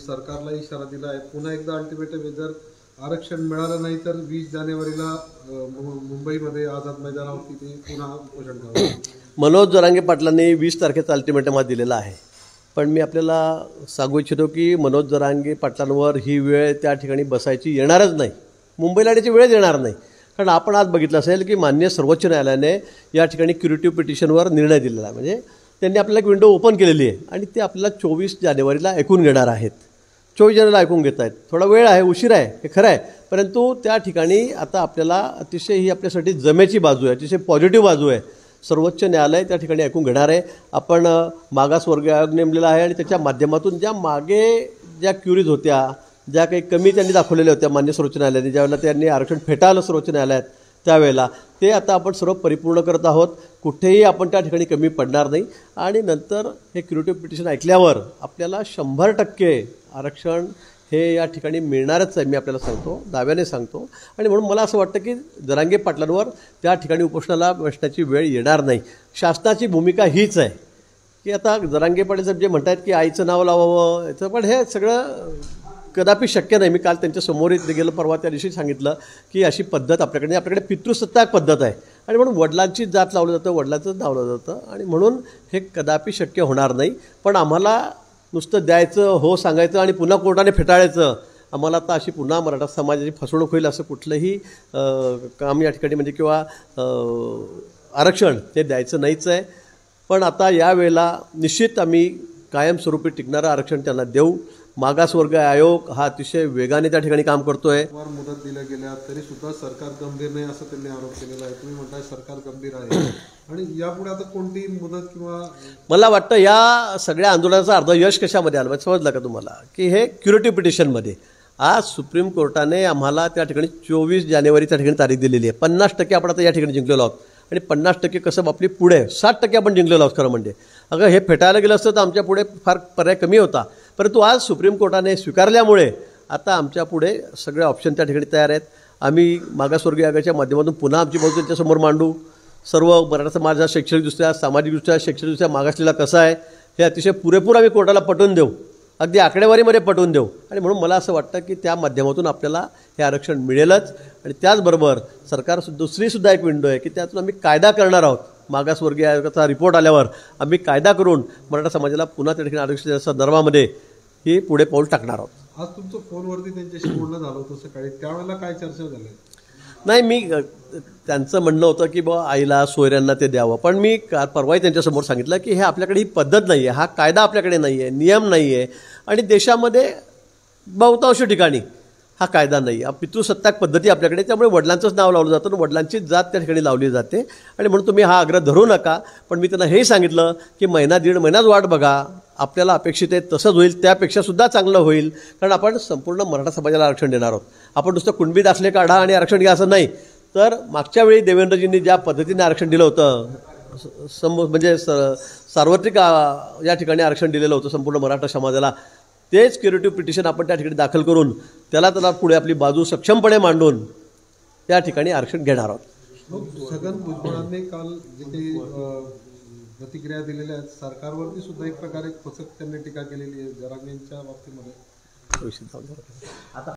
सरकारला इशारा दिला आहे, पुन्हा एकदा अल्टिमेटम आहे, जर आरक्षण मिळालं नाही तर 20 जानेवारीला मुंबईमध्ये आझाद मैदानावरती ते पुन्हा उपोषण करावं. मनोज जरांगे पाटलांनी 20 तारखेचा अल्टिमेटम दिलेला आहे, पण मी आपल्याला सांगू इच्छितो की मनोज जरांगे पाटलांवर ही वेळ त्या ठिकाणी बसायची येणारच नाही, मुंबईला येण्याची वेळच येणार नाही. कारण आपण आज बघितलं असेल की माननीय सर्वोच्च न्यायालयाने या ठिकाणी क्युरेटिव्ह पिटिशनवर निर्णय दिलेला आहे. म्हणजे त्यांनी आपल्याला एक विंडो ओपन केलेली आहे आणि ते आपल्याला 24 जानेवारीला ऐकून घेणार आहेत. 24 जानेवारीला ऐकून घेत आहेत. थोडा वेळ आहे, उशीर आहे, हे खरं आहे, परंतु त्या ठिकाणी आता आपल्याला अतिशय ही आपल्यासाठी जमेची बाजू आहे, अतिशय पॉझिटिव्ह बाजू आहे. सर्वोच्च न्यायालय त्या ठिकाणी ऐकून घेणार आहे. आपण मागासवर्गीय आयोग नेमलेला आहे आणि त्याच्या माध्यमातून ज्या मागे ज्या क्युरीज होत्या, ज्या काही कमी त्यांनी दाखवलेल्या होत्या मान्य सर्वोच्च न्यायालयाने, ज्यावेळेला त्यांनी आरक्षण फेटाळलं सर्वोच्च न्यायालयात, त्यावेळेला ते आता आपण सर्व परिपूर्ण करत आहोत. कुठेही आपण त्या ठिकाणी कमी पडणार नाही आणि नंतर हे क्युरेटिव्ह पिटिशन ऐकल्यावर आपल्याला 100% आरक्षण हे या ठिकाणी मिळणारच आहे, मी आपल्याला सांगतो, दाव्याने सांगतो. आणि म्हणून मला असं वाटतं की जरांगे पाटलांवर त्या ठिकाणी उपोषणाला बसण्याची वेळ येणार नाही. शासनाची भूमिका हीच आहे की आता जरांगे पाटील साहेब जे म्हणतात की आईचं नाव लावावं याचं, पण हे सगळं कदापि शक्य नाही. मी काल त्यांच्या समोर गेलो, परवा त्या दिवशी सांगितलं की अशी पद्धत आपल्याकडे पितृसत्ताक पद्धत आहे आणि म्हणून वडिलांचीच जात लावलं जातं, वडिलांचंच लावलं जातं आणि म्हणून हे कदापि शक्य होणार नाही. पण आम्हाला नुसतं द्यायचं, हो सांगायचं आणि पुन्हा कोर्टाने फेटाळायचं, आम्हाला आता अशी पुन्हा मराठा समाजाची फसवणूक होईल असं कुठलंही काम या ठिकाणी म्हणजे किंवा आरक्षण ते द्यायचं नाहीच आहे. पण आता यावेळेला निश्चित आम्ही कायमस्वरूपी टिकणारं आरक्षण त्यांना देऊ. मागासवर्ग आयोग हा अतिशय वेगाने त्या ठिकाणी काम करतोय. मुदत दिल्या गेल्या तरी सुद्धा सरकार गंभीर नाही असं त्यांनी आरोप केलेला आहे. तुम्ही म्हणताय सरकार गंभीर आहे आणि यापुढे आता कोणती मुदत किंवा मला वाटतं या सगळ्या आंदोलनाचा अर्ध यश कशामध्ये आलं समजलं का तुम्हाला, की हे क्युरेटिव्ह पिटिशनमध्ये आज सुप्रीम कोर्टाने आम्हाला त्या ठिकाणी 24 जानेवारी त्या ठिकाणी तारीख दिलेली आहे. 50% आपण आता या ठिकाणी जिंकलेलो आहोत आणि 50% कसं आपली पुढे 60% आपण जिंकलेलो आहोत. खरं म्हणजे अगं हे फेटायला गेलं असतं तर आमच्या पुढे फार पर्याय कमी होता, परंतु आज सुप्रीम कोर्टाने स्वीकारल्यामुळे आता आमच्या पुढे सगळे ऑप्शन त्या ठिकाणी तयार आहेत. आम्ही मागासवर्गीय आयोगाच्या माध्यमातून पुन्हा आमची बाजू त्यांच्यासमोर मांडू. सर्व मराठा समाज हा शैक्षणिकदृष्ट्या, सामाजिकदृष्ट्या, शैक्षणिकदृष्ट्या मागासलेला कसा आहे हे अतिशय पुरेपूर आम्ही कोर्टाला पटवून देऊ, अगदी आकडेवारीमध्ये पटवून देऊ. आणि म्हणून मला असं वाटतं की त्या माध्यमातून आपल्याला हे आरक्षण मिळेलच. आणि त्याचबरोबर सरकार दुसरीसुद्धा एक विंडो आहे की त्यातून आम्ही कायदा करणार आहोत. मागासवर्गीय आयोगाचा रिपोर्ट आल्यावर आम्ही कायदा करून मराठा समाजाला पुन्हा त्या ठिकाणी आरक्षणाच्या संदर्भामध्ये ही पुढे पाऊल टाकणार आहोत. आज तुमचं फोनवरती त्यांच्याशी बोलणं झालं होतं सकाळी, त्यावेळेला काय चर्चा झाली? नाही, मी त्यांचं म्हणणं होतं की बा आईला सोयऱ्यांना ते द्यावं, पण मी परवाही त्यांच्यासमोर सांगितलं की हे आपल्याकडे ही पद्धत नाही आहे, हा कायदा आपल्याकडे नाही आहे, नियम नाही आहे आणि देशामध्ये बहुतांश ठिकाणी हा कायदा नाही. पितृसत्ताक पद्धती आपल्याकडे, त्यामुळे वडिलांचंच नाव लावलं जातं आणि वडिलांचीच जात त्या ठिकाणी लावली जाते. आणि म्हणून तुम्ही हा आग्रह धरू नका. पण मी त्यांना हेही सांगितलं की महिना दीड महिनाच वाट बघा, आपल्याला अपेक्षित आहे तसंच होईल, त्यापेक्षासुद्धा चांगलं होईल. कारण आपण संपूर्ण मराठा समाजाला आरक्षण देणार आहोत. आपण नुसतं कुणबी दाखले काढा आणि आरक्षण घ्या असं नाही. तर मागच्या वेळी देवेंद्रजींनी ज्या पद्धतीने आरक्षण दिलं होतं, म्हणजे सार्वत्रिक या ठिकाणी आरक्षण दिलेलं होतं संपूर्ण मराठा समाजाला, तेच क्युरेटिव्ह पिटिशन आपण त्या ठिकाणी दाखल करून त्याला पुढे आपली बाजू सक्षमपणे मांडून त्या ठिकाणी आरक्षण घेणार आहोत. छगन भुजबळांनी काल जे काही प्रतिक्रिया दिलेल्या आहेत, सरकारवरती सुद्धा एक प्रकारे खोचक त्यांनी टीका केलेली आहे जरांगेंच्या बाबतीमध्ये. आता